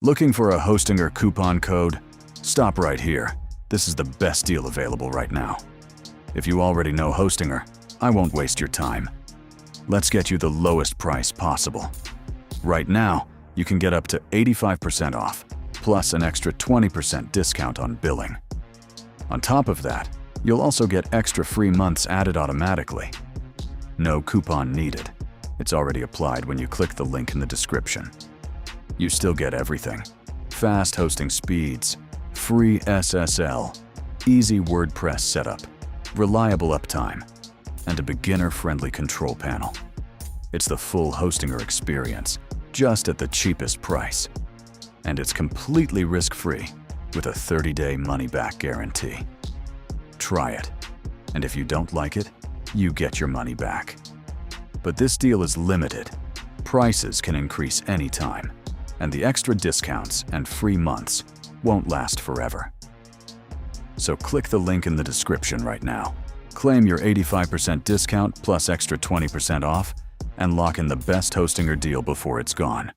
Looking for a Hostinger coupon code? Stop right here. This is the best deal available right now. If you already know Hostinger, I won't waste your time. Let's get you the lowest price possible. Right now, you can get up to 85% off, plus an extra 20% discount on billing. On top of that, you'll also get extra free months added automatically. No coupon needed. It's already applied when you click the link in the description. You still get everything: fast hosting speeds, free SSL, easy WordPress setup, reliable uptime, and a beginner-friendly control panel. It's the full Hostinger experience, just at the cheapest price. And it's completely risk-free, with a 30-day money-back guarantee. Try it, and if you don't like it, you get your money back. But this deal is limited. Prices can increase anytime, and the extra discounts and free months won't last forever. So click the link in the description right now. Claim your 85% discount plus extra 20% off and lock in the best Hostinger deal before it's gone.